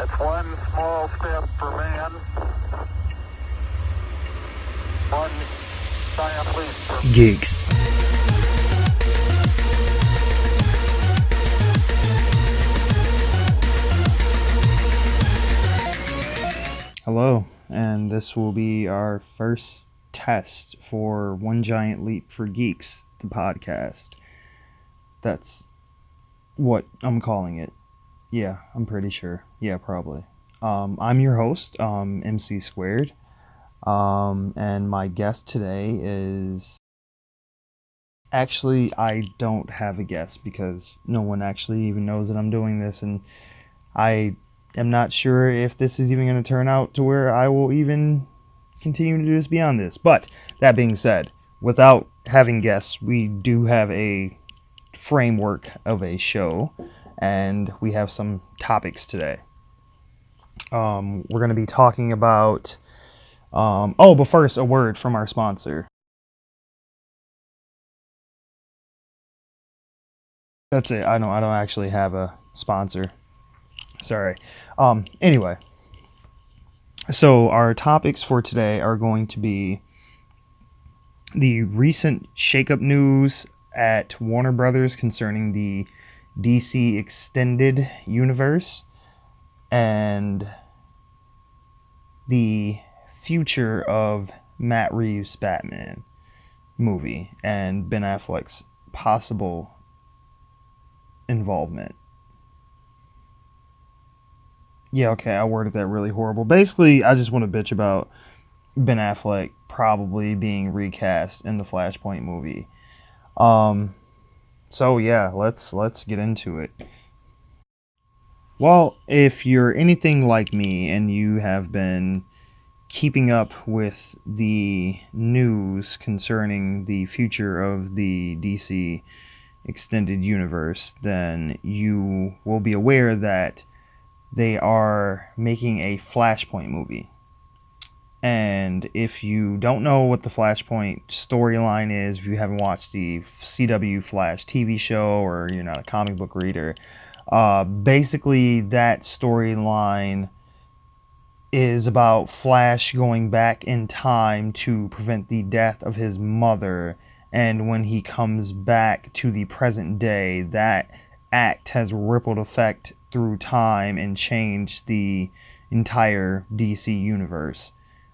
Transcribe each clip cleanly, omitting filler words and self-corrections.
It's one small step for man, one giant leap for Geeks. Hello, and this will be our first test for One Giant Leap for Geeks, the podcast. That's what I'm calling it. Yeah, I'm pretty sure. Yeah, probably. I'm your host, MC Squared, and my guest today is... Actually, I don't have a guest because no one actually even knows that I'm doing this, and I am not sure if this is even going to turn out to where I will even continue to do this beyond this. But that being said, without having guests, we do have a framework of a show, and we have some topics today. We're going to be talking about... but first, a word from our sponsor. That's it. I don't actually have a sponsor. Sorry. Anyway, so our topics for today are going to be the recent shakeup news at Warner Brothers concerning the DC Extended Universe and the future of Matt Reeves' Batman movie and Ben Affleck's possible involvement. Yeah, okay, I worded that really horrible. Basically, I just want to bitch about Ben Affleck probably being recast in the Flashpoint movie. So yeah, let's get into it. Well, if you're anything like me and you have been keeping up with the news concerning the future of the DC Extended Universe, then you will be aware that they are making a Flashpoint movie. And if you don't know what the Flashpoint storyline is, if you haven't watched the CW Flash TV show or you're not a comic book reader, basically that storyline is about Flash going back in time to prevent the death of his mother. And when he comes back to the present day, that act has rippled effect through time and changed the entire DC universe.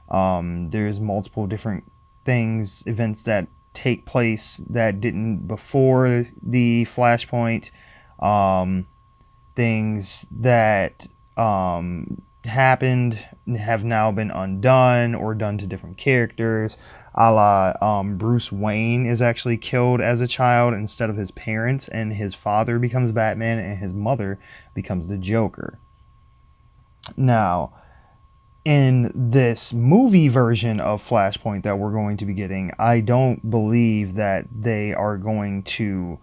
There's multiple different events that take place that didn't before the Flashpoint. Things that happened have now been undone or done to different characters. A la Bruce Wayne is actually killed as a child instead of his parents, and his father becomes Batman and his mother becomes the Joker. Now, in this movie version of Flashpoint that we're going to be getting, I don't believe that they are going to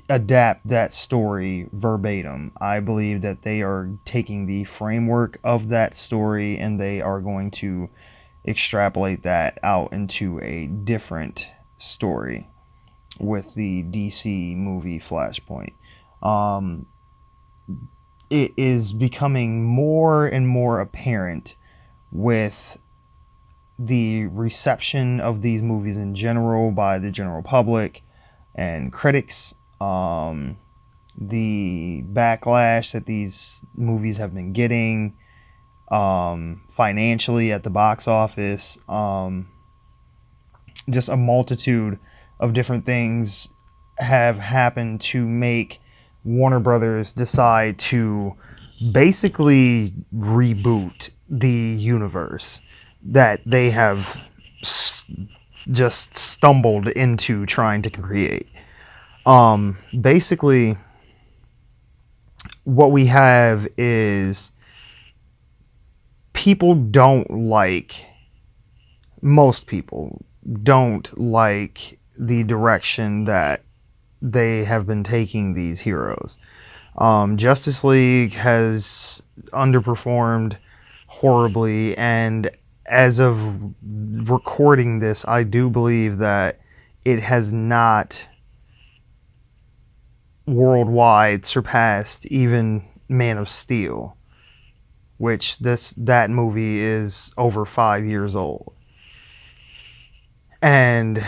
adapt that story verbatim. I believe that they are taking the framework of that story and they are going to extrapolate that out into a different story with the DC movie Flashpoint. It is becoming more and more apparent with the reception of these movies in general by the general public and critics, the backlash that these movies have been getting financially at the box office, just a multitude of different things have happened to make Warner Brothers decide to basically reboot the universe that they have just stumbled into trying to create. Basically, what we have is most people don't like the direction that they have been taking these heroes. Justice League has underperformed horribly, and as of recording this, I do believe that it has not worldwide surpassed even Man of Steel. which that movie is over 5 years old. And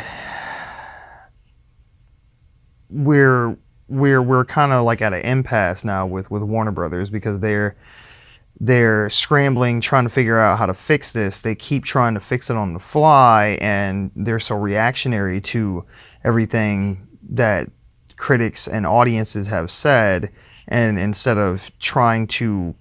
we're kind of like at an impasse now with Warner Brothers, because they're scrambling, trying to figure out how to fix this. They keep trying to fix it on the fly, and they're so reactionary to everything that critics and audiences have said. And instead of trying to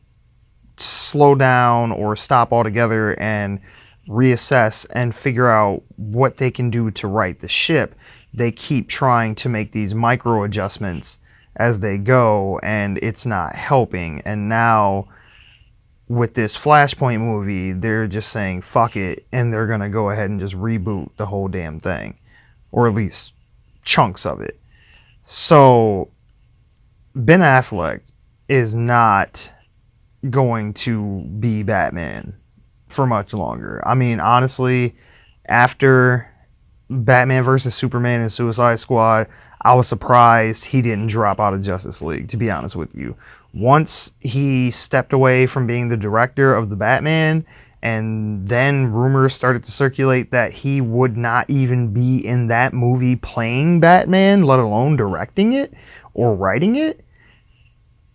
slow down or stop altogether and reassess and figure out what they can do to right the ship, they keep trying to make these micro adjustments as they go, and it's not helping. And now with this Flashpoint movie, they're just saying fuck it, and they're gonna go ahead and just reboot the whole damn thing, or at least chunks of it. So Ben Affleck is not going to be Batman for much longer. I mean, honestly, after Batman vs. Superman and Suicide Squad, I was surprised he didn't drop out of Justice League, to be honest with you. Once he stepped away from being the director of the Batman, and then rumors started to circulate that he would not even be in that movie playing Batman, let alone directing it or writing it,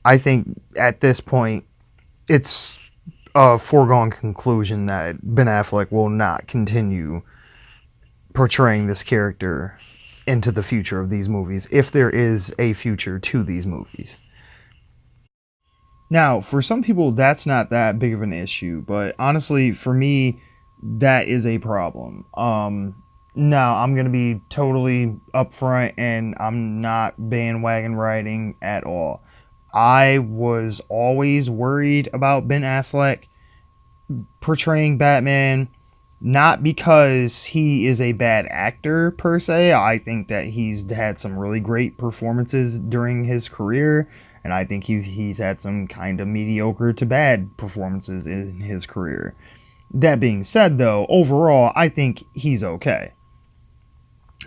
I think at this point it's a foregone conclusion that Ben Affleck will not continue portraying this character into the future of these movies, if there is a future to these movies. Now, for some people, that's not that big of an issue, but honestly, for me, that is a problem. Now, I'm going to be totally upfront, and I'm not bandwagon riding at all. I was always worried about Ben Affleck portraying Batman, not because he is a bad actor per se. I think that he's had some really great performances during his career, and I think he's had some kind of mediocre to bad performances in his career. That being said, though, overall, I think he's okay.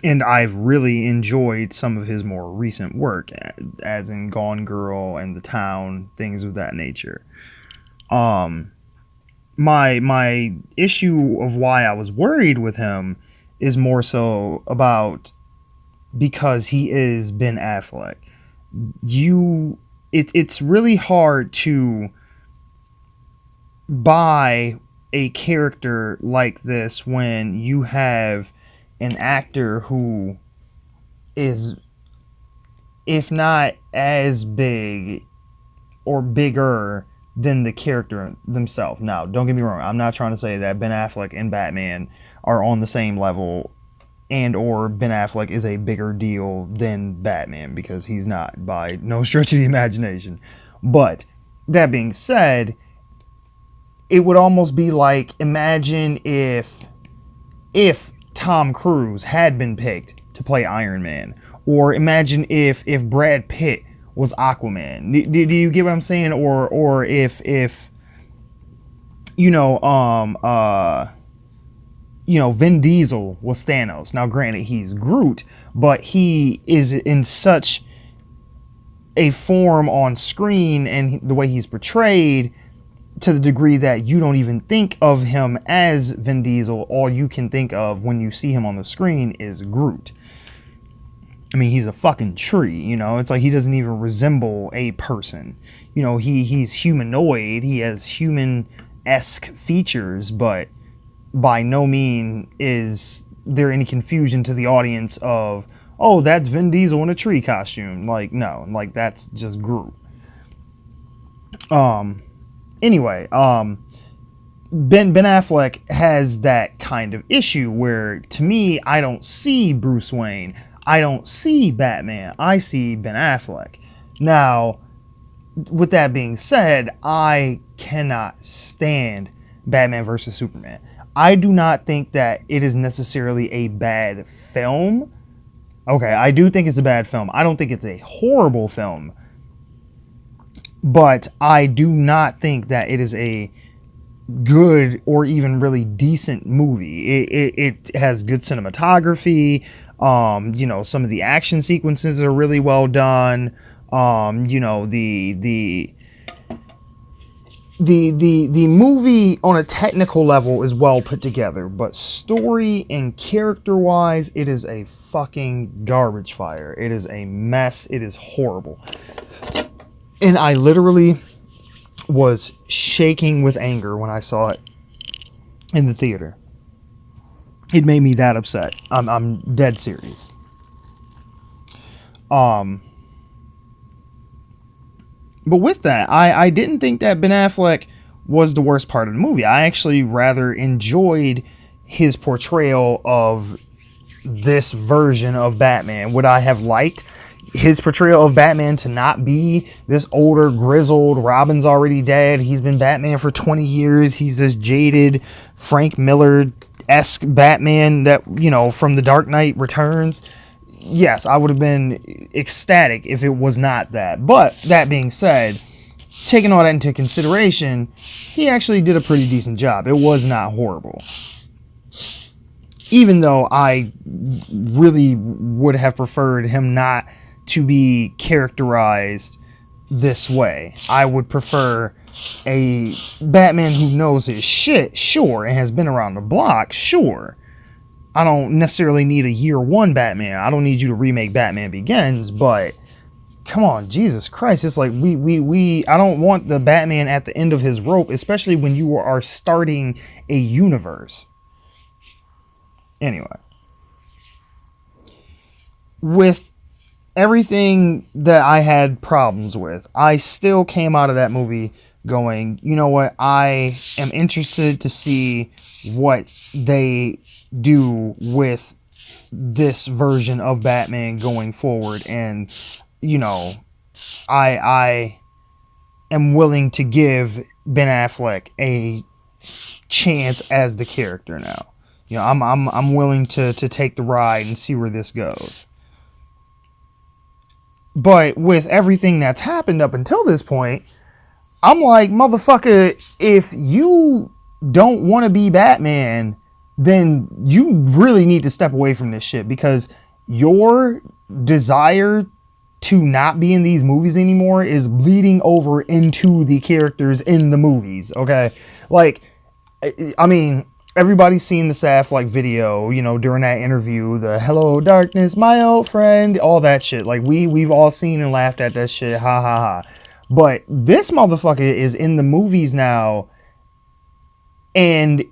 And I've really enjoyed some of his more recent work, as in Gone Girl and The Town, things of that nature. My issue of why I was worried with him is more so about because he is Ben Affleck. It's really hard to buy a character like this when you have an actor who is, if not as big or bigger than the character themselves. Now, don't get me wrong, I'm not trying to say that Ben Affleck and Batman are on the same level, and or Ben Affleck is a bigger deal than Batman, because he's not, by no stretch of the imagination. But that being said, it would almost be like, imagine if Tom Cruise had been picked to play Iron Man, or imagine if Brad Pitt was Aquaman. Do you get what I'm saying? Or if Vin Diesel was Thanos. Now, granted, he's Groot, but he is in such a form on screen and the way he's portrayed, to the degree that you don't even think of him as Vin Diesel. All you can think of when you see him on the screen is Groot. I mean, he's a fucking tree, It's like he doesn't even resemble a person. He's humanoid. He has human-esque features, but by no means is there any confusion to the audience of, oh, that's Vin Diesel in a tree costume. Like, no, like that's just Groot. Anyway, Ben Affleck has that kind of issue where, to me, I don't see Bruce Wayne. I don't see Batman. I see Ben Affleck. Now, with that being said, I cannot stand Batman vs. Superman. I do not think that it is necessarily a bad film. Okay, I do think it's a bad film. I don't think it's a horrible film. But I do not think that it is a good or even really decent movie. It has good cinematography. Some of the action sequences are really well done. The the movie on a technical level is well put together, but story and character wise, it is a fucking garbage fire. It is a mess. It is horrible. And I literally was shaking with anger when I saw it in the theater. It made me that upset. I'm dead serious. But with that, I didn't think that Ben Affleck was the worst part of the movie. I actually rather enjoyed his portrayal of this version of Batman. Would I have liked his portrayal of Batman to not be this older, grizzled, Robin's already dead, he's been Batman for 20 years, he's this jaded, Frank Miller-esque Batman that, you know, from The Dark Knight Returns? Yes, I would have been ecstatic if it was not that. But that being said, taking all that into consideration, he actually did a pretty decent job. It was not horrible. Even though I really would have preferred him not to be characterized this way. I would prefer a Batman who knows his shit, sure, and has been around the block, sure. I don't necessarily need a year one Batman. I don't need you to remake Batman Begins, but come on, Jesus Christ. It's like I don't want the Batman at the end of his rope, especially when you are starting a universe. Anyway. With everything that I had problems with, I still came out of that movie going, you know what, I am interested to see what they do with this version of Batman going forward, and you know, I am willing to give Ben Affleck a chance as the character now. You know, I'm willing to take the ride and see where this goes. But with everything that's happened up until this point, I'm like, motherfucker, if you don't want to be Batman, then you really need to step away from this shit, because your desire to not be in these movies anymore is bleeding over into the characters in the movies, okay? Like, I mean, everybody's seen the Affleck video, you know, during that interview, the "Hello Darkness, my old friend," all that shit. Like, we've all seen and laughed at that shit, ha ha ha. But this motherfucker is in the movies now, and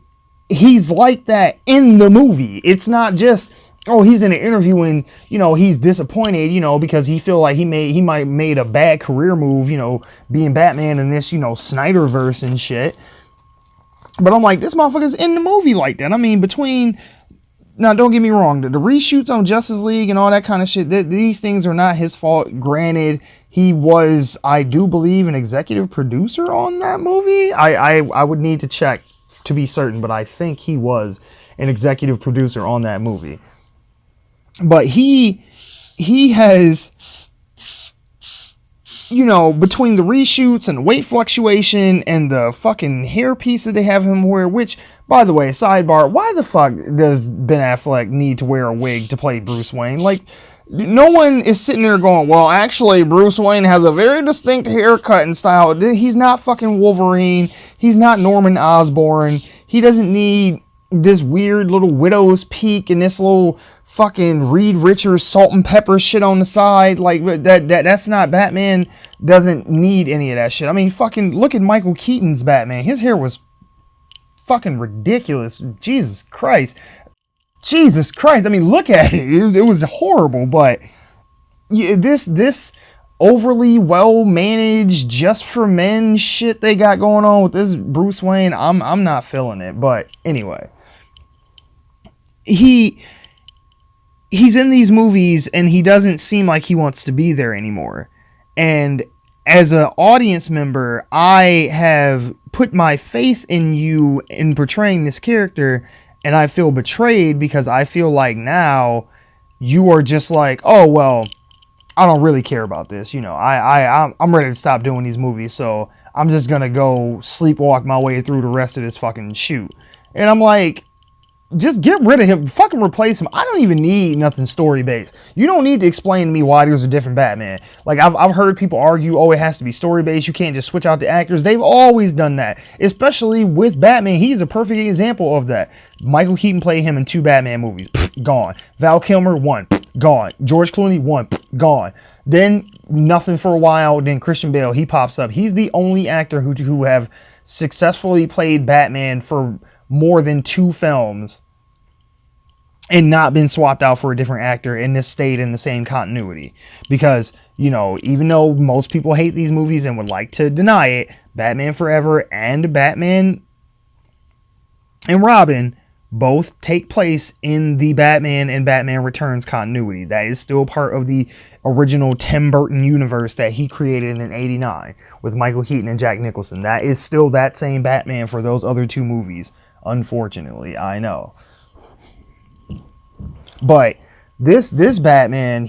he's like that in the movie. It's not just, oh, he's in an interview and, you know, he's disappointed, you know, because he feel like he might made a bad career move, you know, being Batman in this, you know, Snyderverse and shit. But I'm like, this motherfucker's in the movie like that. I mean, now don't get me wrong, the reshoots on Justice League and all that kind of shit, these things are not his fault. Granted, he was, I do believe, an executive producer on that movie. I would need to check to be certain, but I think he was an executive producer on that movie. But he has, you know, between the reshoots and the weight fluctuation and the fucking hair piece that they have him wear, which, by the way, sidebar, why the fuck does Ben Affleck need to wear a wig to play Bruce Wayne? Like, no one is sitting there going, well, actually, Bruce Wayne has a very distinct haircut and style. He's not fucking Wolverine. He's not Norman Osborn. He doesn't need this weird little widow's peak and this little fucking Reed Richards salt and pepper shit on the side. Like, that's not, Batman doesn't need any of that shit. I mean, fucking look at Michael Keaton's Batman. His hair was fucking ridiculous. Jesus Christ. I mean, look at it. It was horrible, but yeah, this overly well managed just for men shit they got going on with this Bruce Wayne, I'm not feeling it. But anyway, he's in these movies and he doesn't seem like he wants to be there anymore. And as an audience member, I have put my faith in you in portraying this character, and I feel betrayed because I feel like now you are just like, oh, well, I don't really care about this. You know, I'm ready to stop doing these movies, so I'm just going to go sleepwalk my way through the rest of this fucking shoot. And I'm like, just get rid of him. Fucking replace him. I don't even need nothing story based. You don't need to explain to me why there's a different Batman. Like I've heard people argue, oh, it has to be story based. You can't just switch out the actors. They've always done that, especially with Batman. He's a perfect example of that. Michael Keaton played him in 2 Batman movies. Gone. Val Kilmer, 1. Gone. George Clooney, 1. Gone. Then nothing for a while. Then Christian Bale, he pops up. He's the only actor who have successfully played Batman for more than 2 films and not been swapped out for a different actor, and this stayed in the same continuity. Because, you know, even though most people hate these movies and would like to deny it, Batman Forever and Batman and Robin both take place in the Batman and Batman Returns continuity. That is still part of the original Tim Burton universe that he created in '89 with Michael Keaton and Jack Nicholson. That is still that same Batman for those other 2 movies. Unfortunately, I know. But this Batman,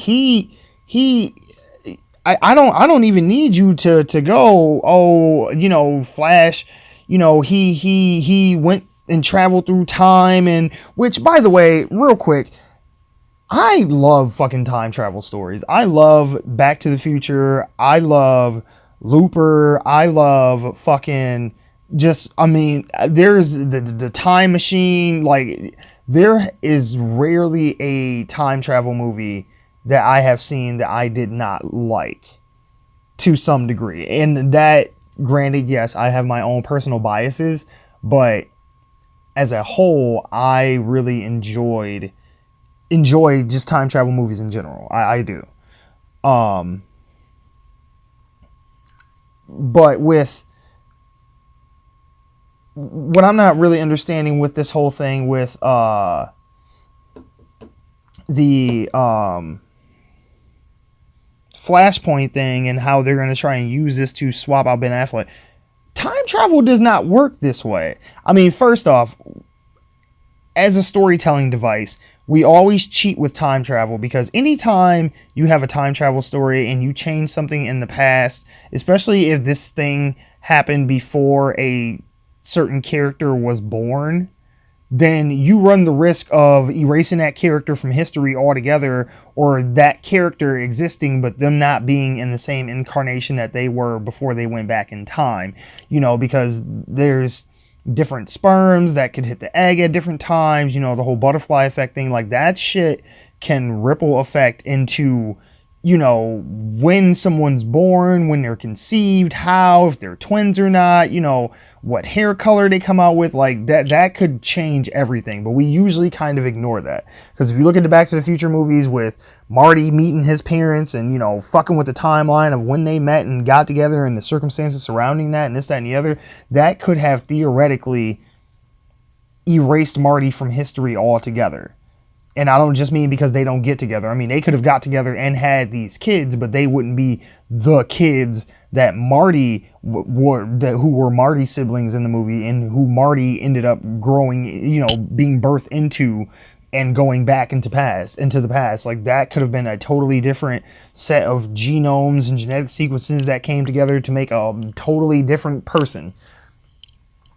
I don't even need you to go, oh, you know, Flash, you know, he went and traveled through time, and which, by the way, real quick, I love fucking time travel stories. I love Back to the Future. I love Looper. I love fucking just, I mean, there's the Time Machine. Like, there is rarely a time travel movie that I have seen that I did not like to some degree. And that, granted, yes, I have my own personal biases, but as a whole, I really enjoy just time travel movies in general. I do. But with what I'm not really understanding with this whole thing with the Flashpoint thing and how they're going to try and use this to swap out Ben Affleck. Time travel does not work this way. I mean, first off, as a storytelling device, we always cheat with time travel, because anytime you have a time travel story and you change something in the past, especially if this thing happened before a certain character was born, then you run the risk of erasing that character from history altogether, or that character existing but them not being in the same incarnation that they were before they went back in time. You know, because there's different sperms that could hit the egg at different times, you know, the whole butterfly effect thing, like that shit can ripple effect into, you know, when someone's born, when they're conceived, how, if they're twins or not, you know, what hair color they come out with, like that could change everything. But we usually kind of ignore that, because if you look at the Back to the Future movies with Marty meeting his parents and, you know, fucking with the timeline of when they met and got together and the circumstances surrounding that and this, that, and the other, that could have theoretically erased Marty from history altogether. And I don't just mean because they don't get together. I mean, they could have got together and had these kids, but they wouldn't be the kids that Marty who were Marty's siblings in the movie, and who Marty ended up growing, you know, being birthed into and going back into the past. Like, that could have been a totally different set of genomes and genetic sequences that came together to make a totally different person.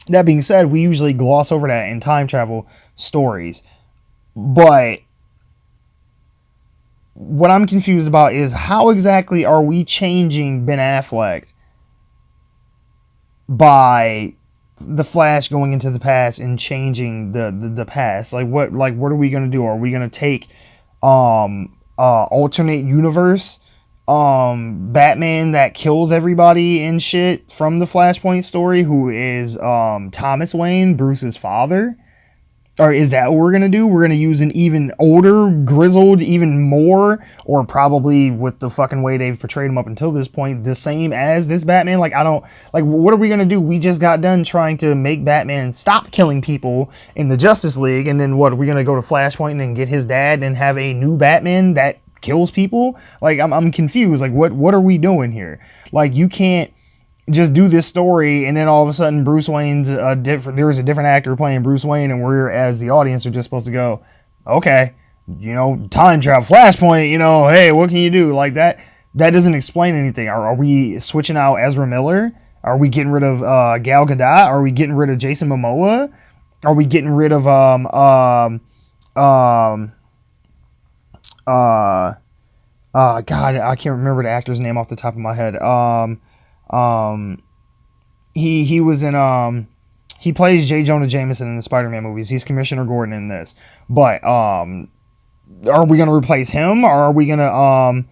That being said, we usually gloss over that in time travel stories. But what I'm confused about is how exactly are we changing Ben Affleck by the Flash going into the past and changing the past? Like what are we gonna do? Are we gonna take alternate universe Batman that kills everybody and shit from the Flashpoint story, who is Thomas Wayne, Bruce's father? Or is that what we're going to do? We're going to use an even older, grizzled, even more, or probably with the fucking way they've portrayed him up until this point, the same as this Batman? Like, what are we going to do? We just got done trying to make Batman stop killing people in the Justice League, and then what? Are we going to go to Flashpoint and get his dad and have a new Batman that kills people? Like, I'm confused. Like, what are we doing here? Like, you can't just do this story and then all of a sudden Bruce Wayne's there's a different actor playing Bruce Wayne, and we're, as the audience, are just supposed to go, okay, you know, time travel, Flashpoint, you know, hey, what can you do? Like, that doesn't explain anything. Are we switching out Ezra Miller? Are we getting rid of Gal Gadot? Are we getting rid of Jason Momoa? Are we getting rid of um God, I can't remember the actor's name off the top of my head. Um he was in he plays J. Jonah Jameson in the Spider-Man movies. He's Commissioner Gordon in this. But are we gonna replace him, or are we gonna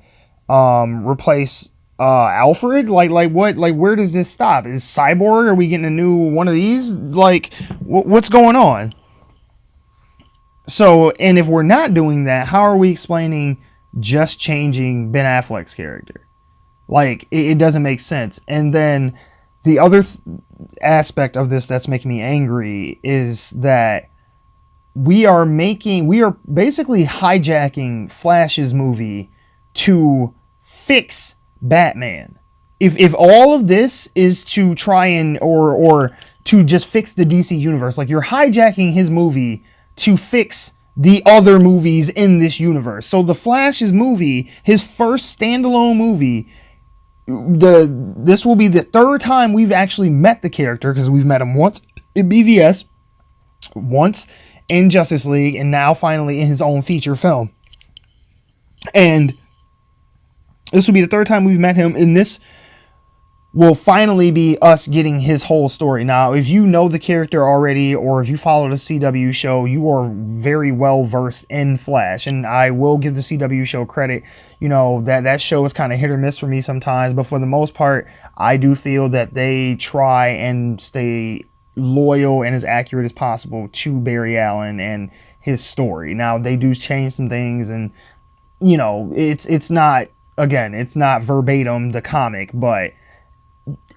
replace Alfred? Like what? Like, where does this stop? Is Cyborg? Are we getting a new one of these? Like, what's going on? So, and if we're not doing that, how are we explaining just changing Ben Affleck's character? Like, it doesn't make sense. And then the other aspect of this that's making me angry is that we are basically hijacking Flash's movie to fix Batman. If all of this is to try and or to just fix the DC universe, like, you're hijacking his movie to fix the other movies in this universe. So the Flash's movie, his first standalone movie, this will be the third time we've actually met the character, because we've met him once in BVS, once in Justice League, and now finally in his own feature film. And this will be the third time we've met him, and this will finally be us getting his whole story. Now, if you know the character already, or if you follow the CW show, you are very well versed in Flash, and I will give the CW show credit. You know, that show is kind of hit or miss for me sometimes, but for the most part, I do feel that they try and stay loyal and as accurate as possible to Barry Allen and his story. Now, they do change some things, and, you know, it's not, again, it's not verbatim the comic, but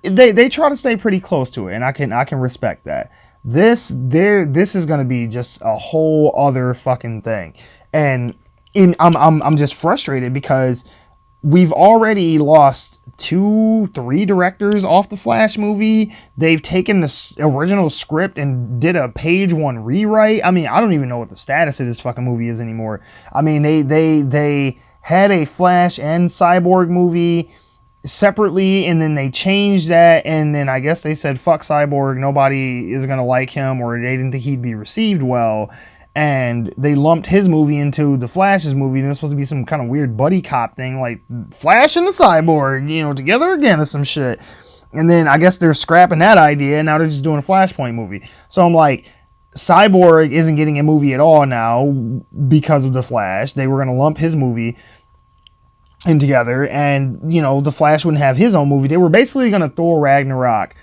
they try to stay pretty close to it, and I can respect that. This is going to be just a whole other fucking thing, and I'm just frustrated because we've already lost 2-3 directors off the Flash movie. They've taken the original script and did a page 1 rewrite. I mean, I don't even know what the status of this fucking movie is anymore. I mean, they had a Flash and Cyborg movie separately, and then they changed that, and then I guess they said fuck Cyborg, nobody is gonna like him, or they didn't think he'd be received well, and they lumped his movie into the Flash's movie, and it was supposed to be some kind of weird buddy cop thing, like Flash and the Cyborg, you know, together again or some shit. And then I guess they're scrapping that idea, and now they're just doing a Flashpoint movie. So I'm like, Cyborg isn't getting a movie at all now because of the Flash. They were gonna lump his movie in together, and, you know, the Flash wouldn't have his own movie. They were basically going to Thor Ragnarok,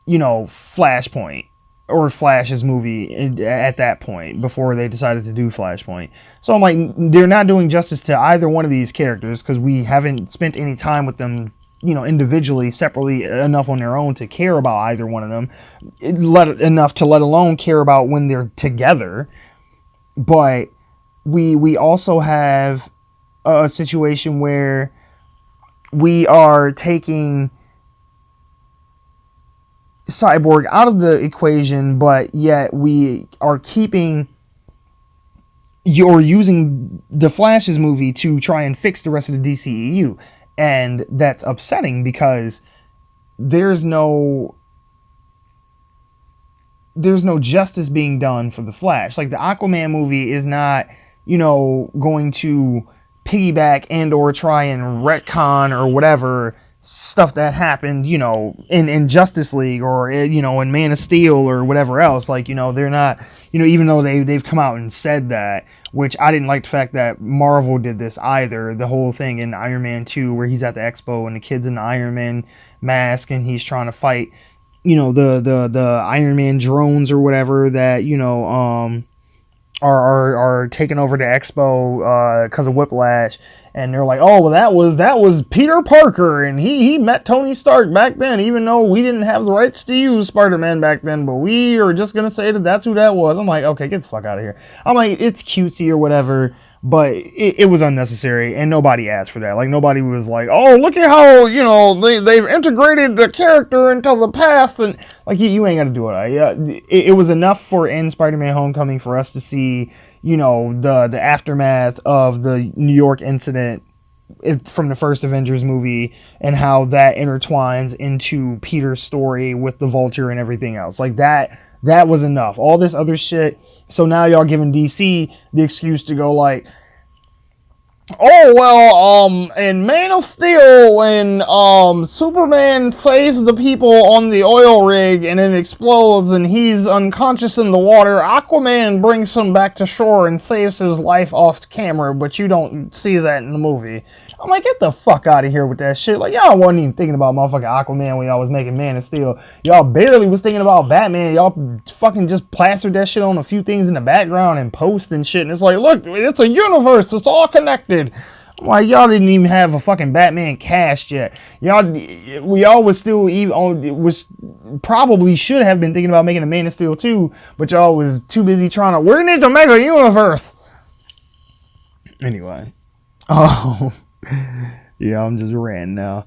you know, Flashpoint, or Flash's movie at that point, before they decided to do Flashpoint. So I'm like, they're not doing justice to either one of these characters, because we haven't spent any time with them, you know, individually, separately enough on their own to care about either one of them, enough to let alone care about when they're together. But we also have a situation where we are taking Cyborg out of the equation, but yet we are keeping or using the Flash's movie to try and fix the rest of the DCEU. And that's upsetting, because there's no justice being done for the Flash. Like, the Aquaman movie is not, you know, going to piggyback and or try and retcon or whatever stuff that happened, you know, in Justice League, or, you know, in Man of Steel or whatever else. Like, you know, they're not, you know, even though they've come out and said that, which I didn't like the fact that Marvel did this either. The whole thing in Iron Man 2 where he's at the expo and the kid's in the Iron Man mask and he's trying to fight, you know, the Iron Man drones or whatever that, you know, are taking over the expo because of Whiplash, and they're like, oh, well, that was Peter Parker, and he met Tony Stark back then, even though we didn't have the rights to use Spider-Man back then, but we are just gonna say that that's who that was. I'm like, okay, get the fuck out of here. I'm like, it's cutesy or whatever, but it was unnecessary, and nobody asked for that. Like, nobody was like, oh, look at how, you know, they've integrated the character into the past, and like, you ain't gotta do it. It was enough for in Spider-Man Homecoming for us to see, you know, the aftermath of the New York incident from the first Avengers movie, and how that intertwines into Peter's story with the Vulture and everything else. Like, that That was enough. All this other shit. So now y'all giving DC the excuse to go like, oh, well, in Man of Steel, when, Superman saves the people on the oil rig and it explodes and he's unconscious in the water, Aquaman brings him back to shore and saves his life off camera, but you don't see that in the movie. I'm like, get the fuck out of here with that shit. Like, y'all wasn't even thinking about motherfucking Aquaman when y'all was making Man of Steel. Y'all barely was thinking about Batman. Y'all fucking just plastered that shit on a few things in the background and post and shit. And it's like, look, it's a universe. It's all connected. I'm like, y'all didn't even have a fucking Batman cast yet. Y'all was still probably should have been thinking about making a Man of Steel 2, but y'all was too busy we need to make a universe. Anyway. Oh. Yeah, I'm just ranting now.